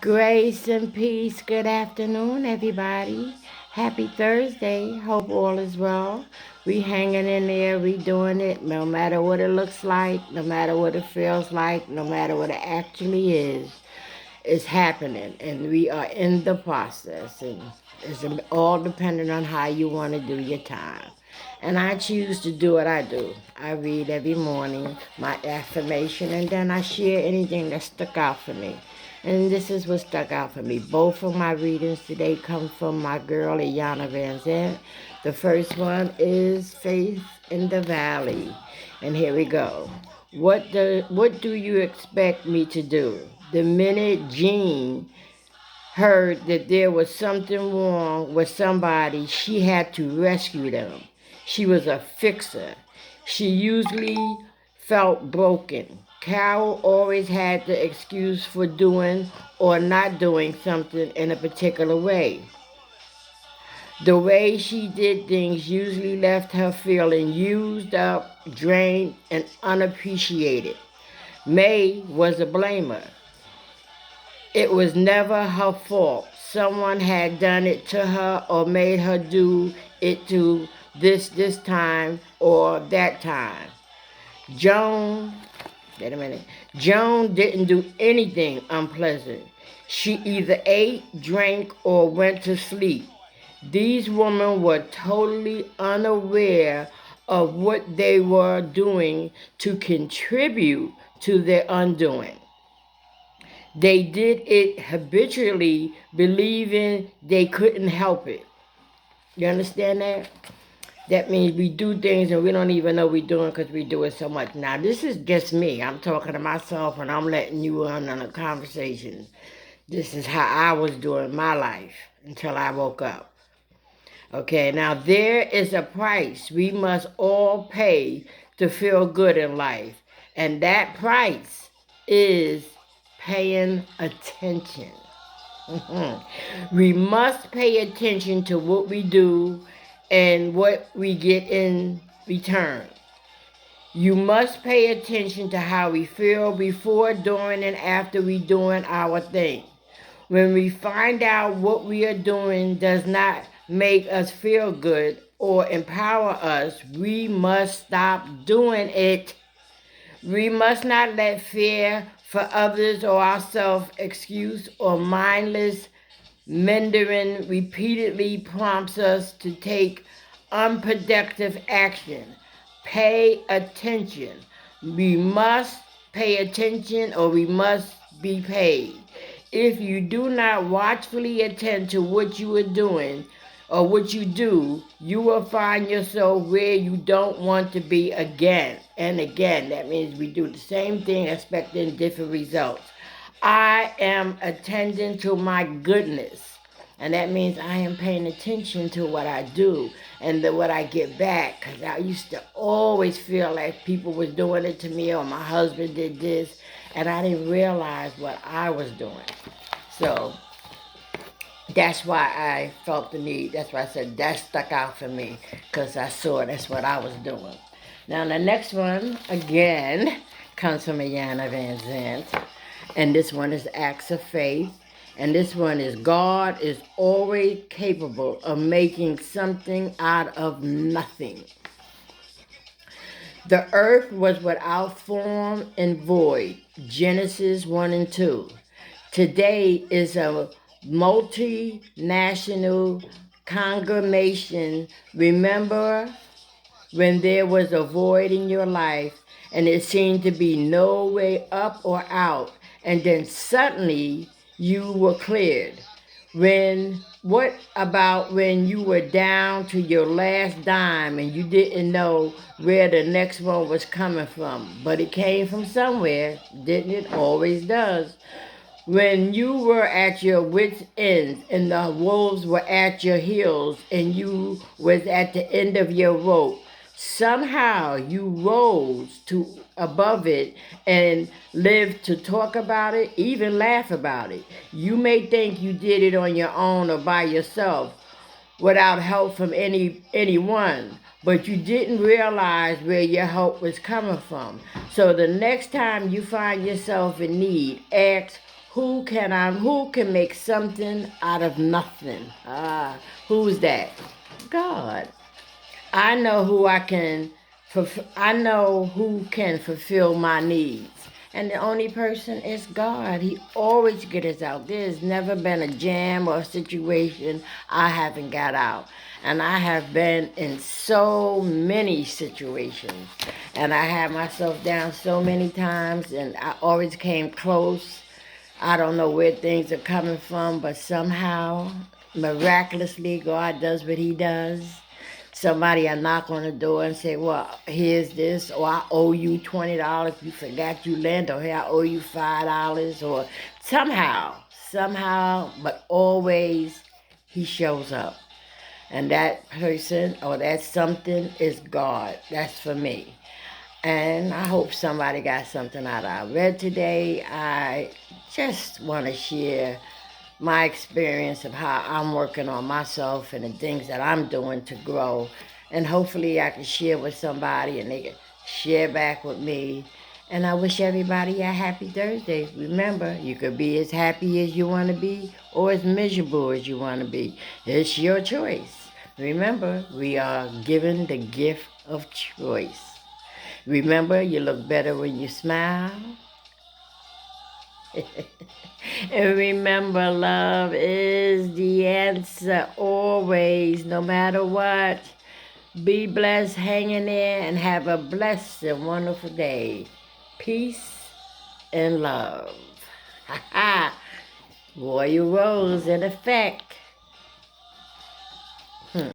Grace and peace. Good afternoon, everybody. Happy Thursday. Hope all is well. We hanging in there. We doing it. No matter what it looks like, no matter what it feels like, no matter what it actually is, it's happening, and we are in the process. And it's all dependent on how you want to do your time. And I choose to do what I do. I read every morning my affirmation, and then I share anything that stuck out for me. And this is what stuck out for me. Both of my readings today come from my girl, Iyanla Vanzant. The first one is Faith in the Valley. And here we go. What do you expect me to do? The minute Jean heard that there was something wrong with somebody, she had to rescue them. She was a fixer. She usually felt broken. Carol always had the excuse for doing or not doing something in a particular way. The way she did things usually left her feeling used up, drained, and unappreciated. May was a blamer. It was never her fault. Someone had done it to her or made her do it to this time or that time. Joan, wait a minute. Joan didn't do anything unpleasant. She either ate, drank, or went to sleep. These women were totally unaware of what they were doing to contribute to their undoing. They did it habitually, believing they couldn't help it. You understand that? That means we do things and we don't even know we're doing because we do it so much. Now, this is just me. I'm talking to myself and I'm letting you in on a conversation. This is how I was doing my life until I woke up. Okay, now there is a price we must all pay to feel good in life. And that price is paying attention. We must pay attention to what we do and what we get in return. You must pay attention to how we feel before, during, and after we doing our thing. When we find out what we are doing does not make us feel good or empower us, we must stop doing it. We must not let fear for others or ourselves excuse or mindless meandering repeatedly prompts us to take unproductive action. Pay attention. We must pay attention or we must be paid. If you do not watchfully attend to what you are doing or what you do, you will find yourself where you don't want to be again and again. That means we do the same thing expecting different results. I am attending to my goodness. And that means I am paying attention to what I do and what I get back. Because I used to always feel like people was doing it to me or my husband did this. And I didn't realize what I was doing. So that's why I felt the need. That's why I said that stuck out for me. Because I saw that's what I was doing. Now the next one, again, comes from Iyanla Vanzant. And this one is Acts of Faith. And this one is God is always capable of making something out of nothing. The earth was without form and void. Genesis 1 and 2. Today is a multinational conglomeration. Remember when there was a void in your life and it seemed to be no way up or out, and then suddenly you were cleared? What about when you were down to your last dime and you didn't know where the next one was coming from? But it came from somewhere, didn't it? Always does. When you were at your wits' end and the wolves were at your heels and you was at the end of your rope, somehow you rose to above it and lived to talk about it, even laugh about it. You may think you did it on your own or by yourself without help from anyone, but you didn't realize where your help was coming from. So the next time you find yourself in need, ask, Who can make something out of nothing? Who's that? God. I know who I know who can fulfill my needs. And the only person is God. He always gets us out. There's never been a jam or a situation I haven't got out. And I have been in so many situations. And I had myself down so many times and I always came close. I don't know where things are coming from, but somehow, miraculously, God does what he does. Somebody will knock on the door and say, well, here's this, or I owe you $20, you forgot you lent, or here I owe you $5, or somehow, but always he shows up. And that person or that something is God. That's for me. And I hope somebody got something out of I read today. I just want to share my experience of how I'm working on myself and the things that I'm doing to grow. And hopefully I can share with somebody and they can share back with me. And I wish everybody a happy Thursday. Remember, you could be as happy as you want to be or as miserable as you want to be. It's your choice. Remember, we are given the gift of choice. Remember, you look better when you smile. And remember, love is the answer always, no matter what. Be blessed, hang in there, and have a blessed and wonderful day. Peace and love. Ha ha. Royal Rose in effect.